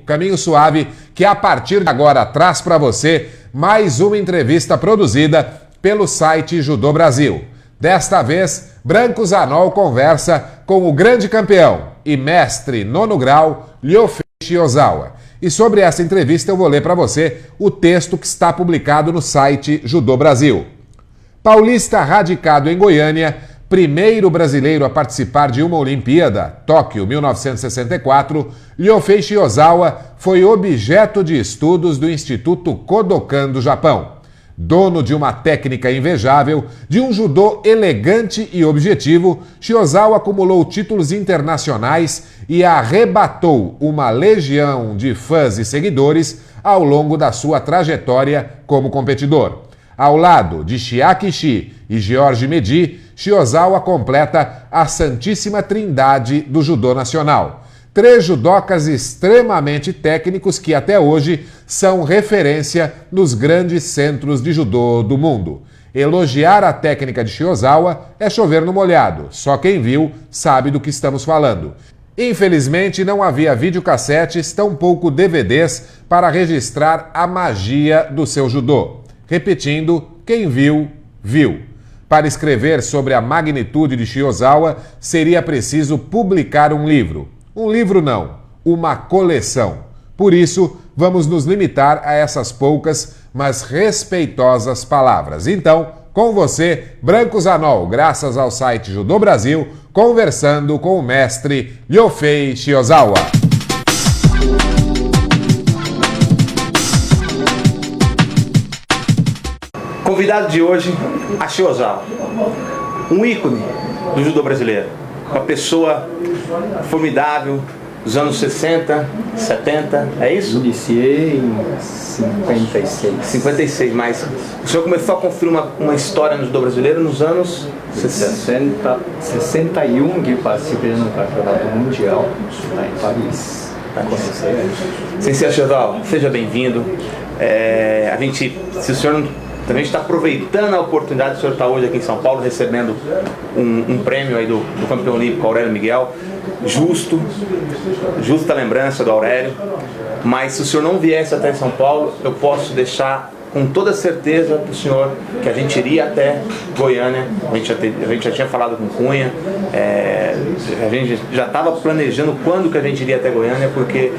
caminho suave que a partir de agora traz para você mais uma entrevista produzida pelo site Judô Brasil. Desta vez, Branco Zanol conversa com o grande campeão e mestre nono grau, Ryofei Shiozawa. E sobre essa entrevista eu vou ler para você o texto que está publicado no site Judô Brasil. Paulista radicado em Goiânia, primeiro brasileiro a participar de uma Olimpíada, Tóquio 1964, Ryofei Shiozawa foi objeto de estudos do Instituto Kodokan do Japão. Dono de uma técnica invejável, de um judô elegante e objetivo, Shiozawa acumulou títulos internacionais e arrebatou uma legião de fãs e seguidores ao longo da sua trajetória como competidor. Ao lado de Chiaki Ishii e George Medi, Shiozawa completa a Santíssima Trindade do judô nacional. 3 judocas extremamente técnicos que até hoje são referência nos grandes centros de judô do mundo. Elogiar a técnica de Shiozawa é chover no molhado, só quem viu sabe do que estamos falando. Infelizmente não havia videocassetes, tampouco DVDs para registrar a magia do seu judô. Repetindo, quem viu, viu. Para escrever sobre a magnitude de Shiozawa, seria preciso publicar um livro. Um livro não, uma coleção. Por isso, vamos nos limitar a essas poucas, mas respeitosas palavras. Então, com você, Branco Zanol, graças ao site Judô Brasil, conversando com o mestre Ryofei Shiozawa. Convidado de hoje, a Shiozawa, um ícone do judô brasileiro, uma pessoa formidável dos anos 60, 70, é isso? Iniciei em 56. 56, mas o senhor começou a construir uma história no judô brasileiro nos anos 61, que participei no campeonato mundial lá em Paris. Sensei Shiozawa, seja bem-vindo. Se o senhor também está aproveitando a oportunidade, o senhor está hoje aqui em São Paulo recebendo um prêmio aí do campeão olímpico Aurélio Miguel, justa lembrança do Aurélio, mas se o senhor não viesse até São Paulo, eu posso deixar com toda certeza para o senhor que a gente iria até Goiânia. A gente já tinha falado com Cunha, a gente já estava planejando quando que a gente iria até Goiânia, porque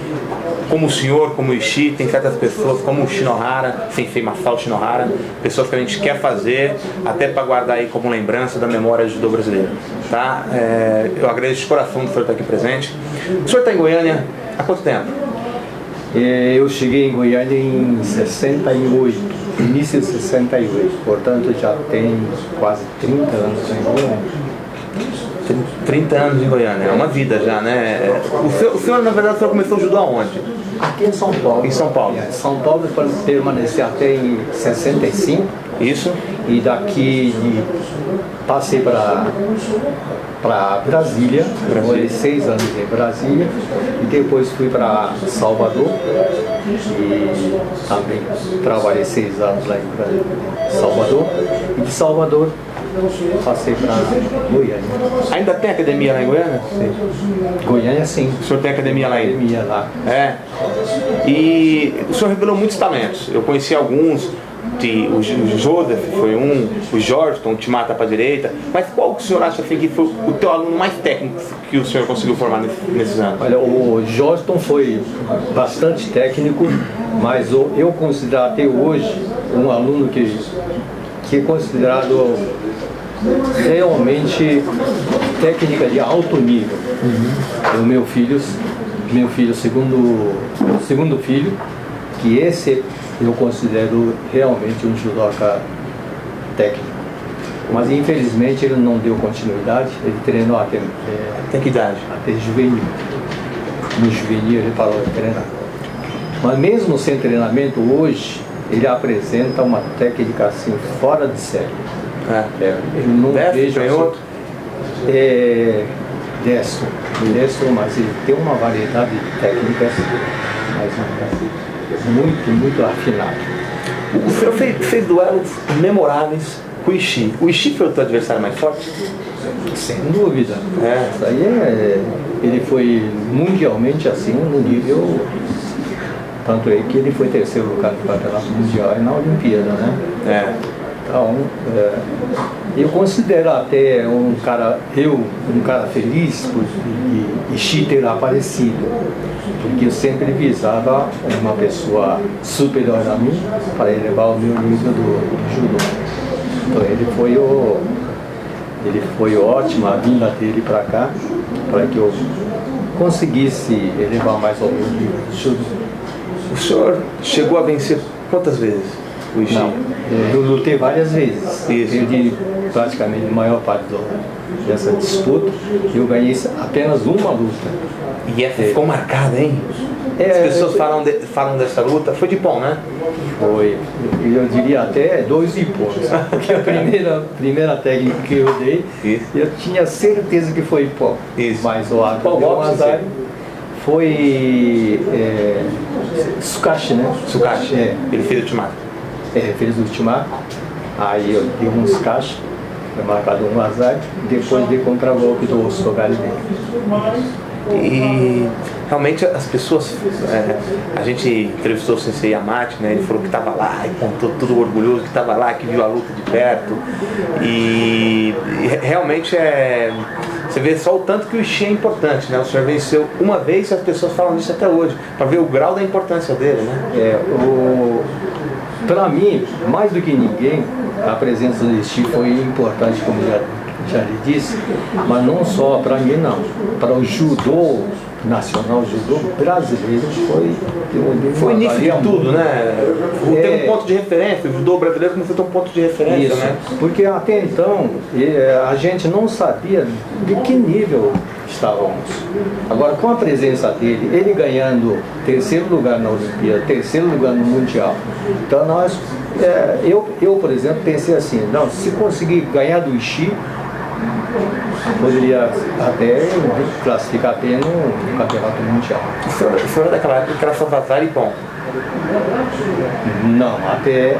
como o senhor, como o Ishii, tem certas pessoas, como o Shinohara, Sensei Masao Shinohara, pessoas que a gente quer fazer, até para guardar aí como lembrança da memória do judô brasileiro. Tá? Eu agradeço de coração do senhor estar aqui presente. O senhor está em Goiânia há quanto tempo? Eu cheguei em Goiânia em 68, início de 68, portanto já tem quase 30 anos em Goiânia. 30 anos em Goiânia, é uma vida já, né? O senhor, na verdade, começou o judô aonde? Aqui em São Paulo. Em São Paulo. São Paulo permaneci até em 65. Isso. E daqui passei para Brasília, morei 6 anos em Brasília, e depois fui para Salvador, e também trabalhei 6 anos lá em Salvador, e de Salvador passei para Goiânia. Ainda tem academia lá em Goiânia? Sim. Goiânia, sim. O senhor tem academia lá ainda? Academia lá. E o senhor revelou muitos talentos. Eu conheci alguns, o Joseph foi um, o Jorgeton, o Timata para a direita. Mas qual que o senhor acha assim, que foi o teu aluno mais técnico que o senhor conseguiu formar nesses anos? Olha, o Jorgeton foi bastante técnico, mas eu considero até hoje um aluno que é considerado realmente técnica de alto nível. O meu filho segundo filho, que esse eu considero realmente um judoca técnico. Mas infelizmente ele não deu continuidade, ele treinou até que idade? Até juvenil. No juvenil ele parou de treinar. Mas mesmo sem treinamento hoje, ele apresenta uma técnica assim fora de série. Eu não vejo outro? Destro, mas ele tem uma variedade de técnicas, mas muito afinado. O senhor fez duelos memoráveis com o Ishii. O Ishii foi o teu adversário mais forte? Sem dúvida. Isso aí ele foi mundialmente assim, no nível Tanto é que ele foi terceiro lugar no campeonato mundial e na Olimpíada, né? Então, eu considero até um cara feliz por Ishii ter aparecido, porque eu sempre visava uma pessoa superior a mim para elevar o meu nível do judô. Então ele foi ótimo a vinda dele para cá, para que eu conseguisse elevar mais ao meu nível de judô. O senhor chegou a vencer quantas vezes? Não, eu lutei várias vezes. Perdi praticamente a maior parte dessa disputa. Eu ganhei apenas uma luta. E essa ficou marcada, hein? As pessoas falam dessa luta. Foi de pão, né? Foi. Eu diria até 2 ippons. Porque a primeira técnica que eu dei, eu tinha certeza que foi pão. Mas o árbitro deu um azar. Foi Sukashi, né? Sukashi. Ele fez o ultimato. Fez o ultimato. Aí eu dei um Sukashi, foi marcado um azar, depois de contragolpe do Sogari dele. E realmente as pessoas, a gente entrevistou o Sensei Yamate, né? Ele falou que estava lá e contou tudo orgulhoso que estava lá, que viu a luta de perto. E realmente você vê só o tanto que o Ishii é importante, né? O senhor venceu uma vez e as pessoas falam disso até hoje, para ver o grau da importância dele, né? Para mim, mais do que ninguém, a presença do Ishii foi importante, como já lhe disse, mas não só para mim, não. Para o judô nacional, o judô brasileiro foi início de tudo, né? Tem um ponto de referência, o judô brasileiro começou a ter um ponto de referência, isso, né? Porque até então a gente não sabia de que nível estávamos. Agora, com a presença dele, ele ganhando terceiro lugar na Olimpíada, terceiro lugar no Mundial, então eu, por exemplo, pensei assim, não, se conseguir ganhar do Ishii, poderia até classificar bem no campeonato mundial. O senhor é daquela época que era só vazar e pão? Não, até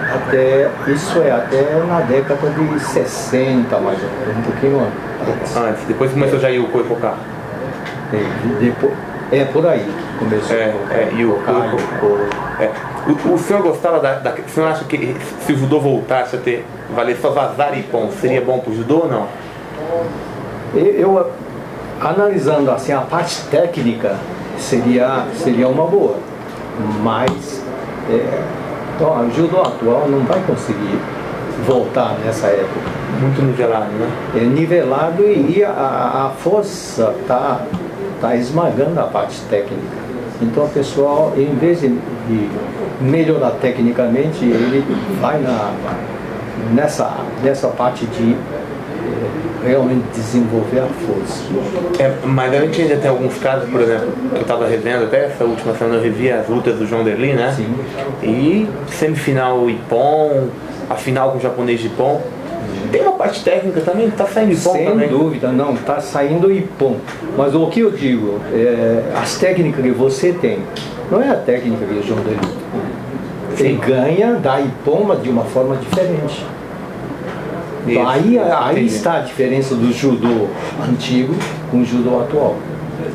na década de 60, mais ou menos, um pouquinho antes. Depois começou já o Koikoka? Por aí começou. O senhor gostava o senhor acha que se o judô voltasse a valer só vazar e pão, seria bom para o judô ou não? Eu analisando assim a parte técnica seria uma boa, mas o judô atual não vai conseguir voltar nessa época. Muito nivelado, né? É nivelado e a força tá esmagando a parte técnica. Então o pessoal, em vez de melhorar tecnicamente, ele vai nessa parte de realmente desenvolver a força. Mas a gente ainda tem alguns casos, por exemplo, que eu estava revendo até essa última semana, eu revi as lutas do João Derli, né? Sim. E semifinal Ippon, a final com o japonês de Ippon. Tem uma parte técnica também, está saindo Ippon também. Sem dúvida, não, está saindo Ippon. Mas o que eu digo, as técnicas que você tem, não é a técnica que o João Derli. Ele ganha da Ippon, mas de uma forma diferente. Então, aí está a diferença do judô antigo com o judô atual.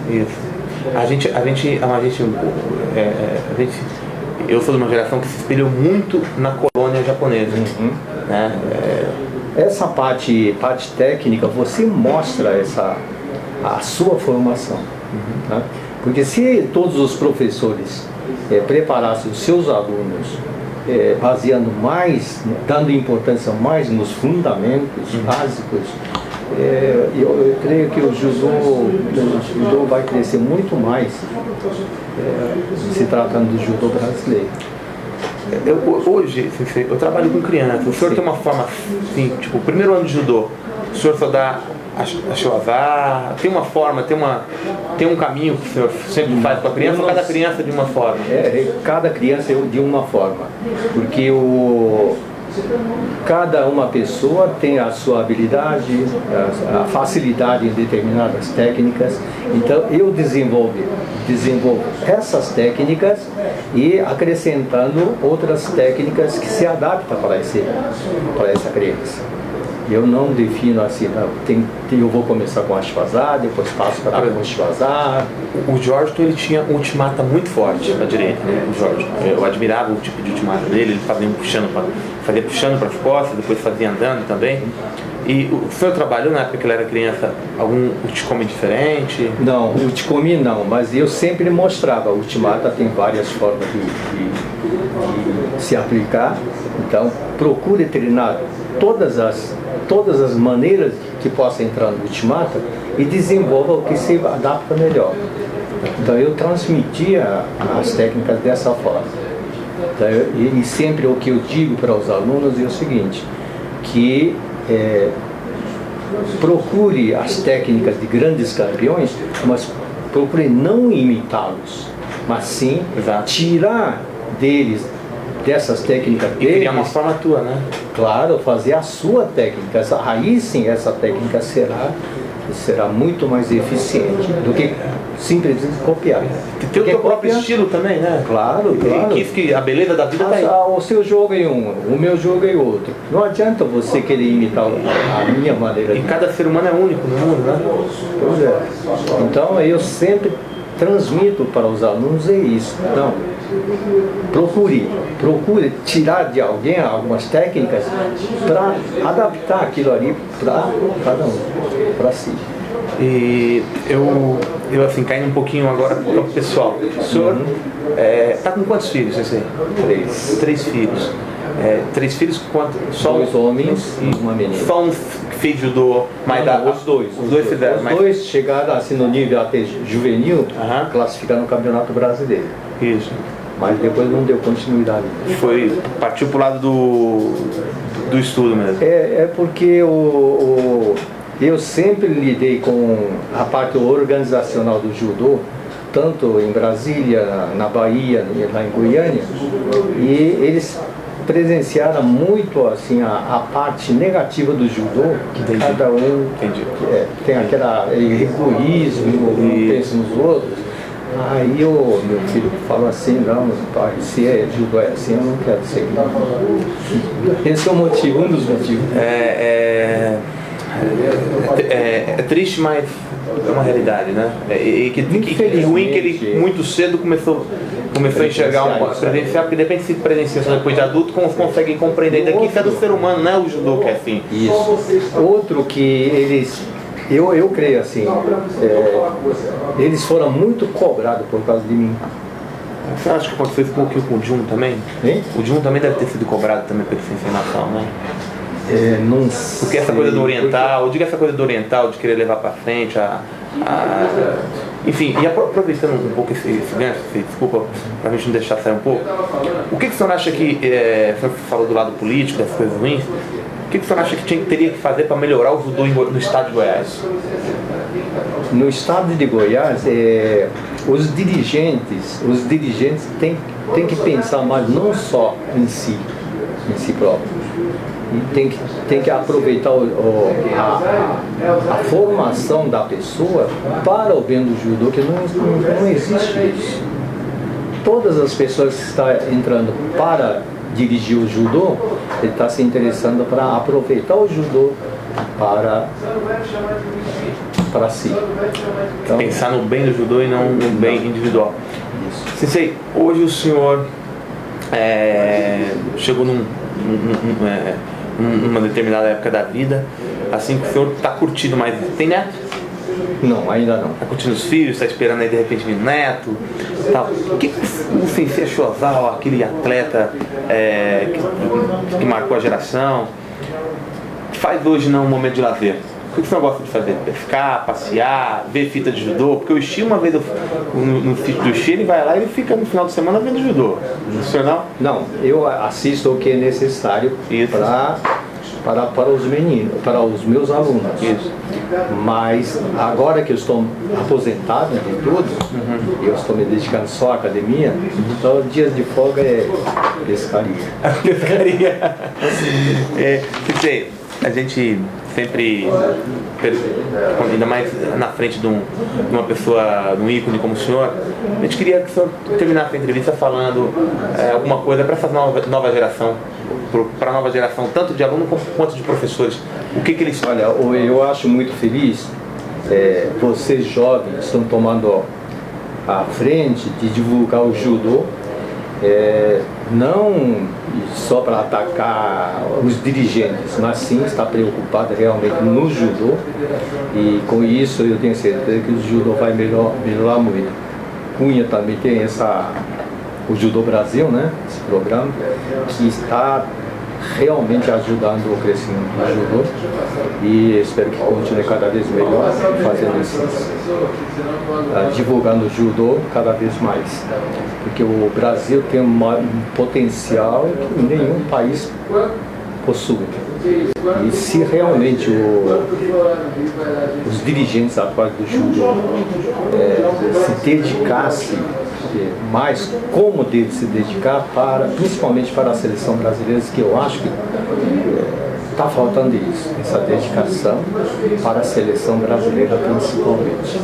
Isso. Eu sou de uma geração que se espelhou muito na colônia japonesa. Né? Essa parte técnica, você mostra a sua formação. Né? Porque se todos os professores preparassem os seus alunos baseando mais, dando importância mais nos fundamentos básicos, eu creio que o judô vai crescer muito mais se tratando do judô brasileiro. Hoje, eu trabalho com crianças. O senhor tem uma forma assim, tipo, o primeiro ano de judô, o senhor só dá a shiwaza, tem uma forma, tem um caminho que o senhor sempre faz com a criança, ou cada criança de uma forma? Cada criança de uma forma, porque cada uma pessoa tem a sua habilidade, a facilidade em determinadas técnicas, então eu desenvolvo essas técnicas e acrescentando outras técnicas que se adaptam para essa criança. Eu não defino assim, eu vou começar com a Ashwazar, depois passo para a Ashwazar. O Jorge, ele tinha um ultimata muito forte na direita, né? O Jorge. Eu admirava o tipo de ultimata dele, ele fazia puxando para as costas, depois fazia andando também. E o senhor trabalhou na época que ele era criança, algum ulticome diferente? Não, ulticome não, mas eu sempre mostrava, o ultimata tem várias formas de se aplicar, então procure treinar todas as maneiras que possa entrar no ultimata e desenvolva o que se adapta melhor. Então eu transmitia as técnicas dessa forma. Então, e sempre o que eu digo para os alunos é o seguinte, que procure as técnicas de grandes campeões, mas procure não imitá-los, mas sim tirar dessas técnicas deles. E criar uma forma tua, né? Claro, fazer a sua técnica. Aí sim essa técnica será muito mais eficiente do que simplesmente copiar. Que tem o teu próprio estilo também, né? Claro, claro. Que a beleza da vida tá aí. O seu jogo é um, o meu jogo é outro. Não adianta você querer imitar a minha maneira de... E cada ser humano é único no mundo, né? Pois é. Então eu sempre transmito para os alunos isso. Então, procure tirar de alguém algumas técnicas para adaptar aquilo ali para cada um, para si. E eu assim, caindo um pouquinho agora para o pessoal. O senhor tá com quantos filhos, Sensei? 3. 3 filhos. 3 filhos, quanto? Só 2 homens e uma menina. Só um fez judô, mas os dois. Os dois fizeram. Os dois chegaram assim no nível até juvenil, classificaram no Campeonato Brasileiro. Isso. Mas depois não deu continuidade. Partiu pro lado do estudo mesmo. É porque eu sempre lidei com a parte organizacional do judô, tanto em Brasília, na Bahia, lá em Goiânia, e eles presenciaram muito assim a parte negativa do judô, que cada um tem aquele egoísmo, não pensa nos outros. Aí meu filho falou assim, não, pai, se judô é assim, eu não quero seguir. Esse é o motivo, um dos motivos. É triste, mas é uma realidade, né? E ruim que ele muito cedo começou a enxergar presenciar, porque depende se presencia só depois de adulto, como conseguem compreender daqui, isso é do ser humano, não é o judô que é assim. Isso. Outro que eles... Eu creio assim, eles foram muito cobrados por causa de mim. Você acha que aconteceu um pouquinho com o Jun também? Hein? O Jun também deve ter sido cobrado também pela encenação, né? Não Porque essa coisa do oriental, eu digo essa coisa do oriental, de querer levar pra frente, enfim, e aproveitando um pouco esse gancho, desculpa, pra gente não deixar sair um pouco, o que o senhor acha que, você falou do lado político, das coisas ruins, o que o senhor acha que teria que fazer para melhorar o judô no estado de Goiás? No estado de Goiás, os dirigentes têm que pensar mais não só em si próprio. E tem que aproveitar a formação da pessoa para o bem do judô, que não existe isso. Todas as pessoas que estão entrando para dirigir o judô, ele está se interessando para aproveitar o judô para si. Então, pensar no bem do judô e não no bem individual. Sensei, hoje o senhor chegou numa determinada época da vida, assim que o senhor está curtindo mais. Tem neto? Não, ainda não. Está curtindo os filhos, está esperando aí de repente vir neto, tal. O que o Sensei Ashwazar, aquele atleta que marcou a geração, faz hoje num momento de lazer? O que o senhor gosta de fazer? Pescar, passear, ver fita de judô? Porque o Xi, uma vez no sítio do Xi, ele vai lá e ele fica no final de semana vendo judô. O senhor não? Não, eu assisto o que é necessário para os meninos, para os meus alunos. Isso. Mas agora que eu estou aposentado de tudo, eu estou me dedicando só à academia, então dias de folga é pescaria. Pescaria. A gente sempre, ainda mais na frente de uma pessoa, de um ícone como o senhor, a gente queria que o senhor terminasse a entrevista falando alguma coisa para essa nova geração para a nova geração, tanto de aluno quanto de professores? O que eles... Olha, eu acho muito feliz, vocês jovens estão tomando a frente de divulgar o judô, não só para atacar os dirigentes, mas sim está preocupado realmente no judô, e com isso eu tenho certeza que o judô vai melhorar muito. Cunha também tem o Judô Brasil, né, esse programa, que está realmente ajudando o crescimento do judô, e espero que continue cada vez melhor, fazendo divulgando o judô cada vez mais, porque o Brasil tem um potencial que nenhum país possui. E se realmente os dirigentes atuais do judô se dedicasse mais, como deve se dedicar, principalmente para a seleção brasileira, que eu acho que está faltando isso, essa dedicação para a seleção brasileira principalmente.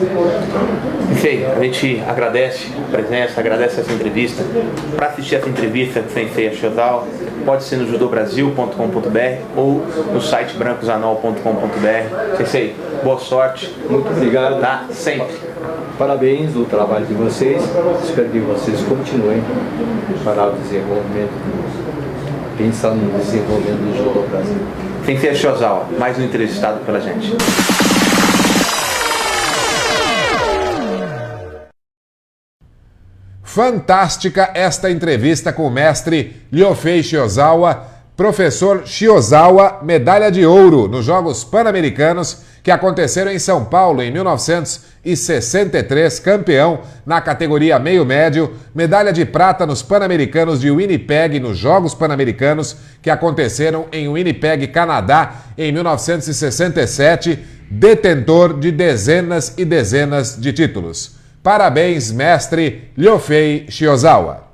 Sensei, a gente agradece a presença, agradece essa entrevista. Para assistir essa entrevista com o Sensei Shiozawa, pode ser no judobrasil.com.br ou no site brancosanol.com.br. Sensei, boa sorte. Muito obrigado. Tá? Sempre. Parabéns do trabalho de vocês. Espero que vocês continuem para o desenvolvimento, pensando no desenvolvimento do judô brasileiro. Sensei Shiozawa, mais um entrevistado pela gente. Fantástica esta entrevista com o mestre Ryofei Shiozawa, professor Shiozawa, medalha de ouro nos Jogos Pan-Americanos que aconteceram em São Paulo em 1963, campeão na categoria meio-médio, medalha de prata nos Pan-Americanos de Winnipeg, nos Jogos Pan-Americanos que aconteceram em Winnipeg, Canadá, em 1967, detentor de dezenas e dezenas de títulos. Parabéns, mestre Ryofei Shiozawa.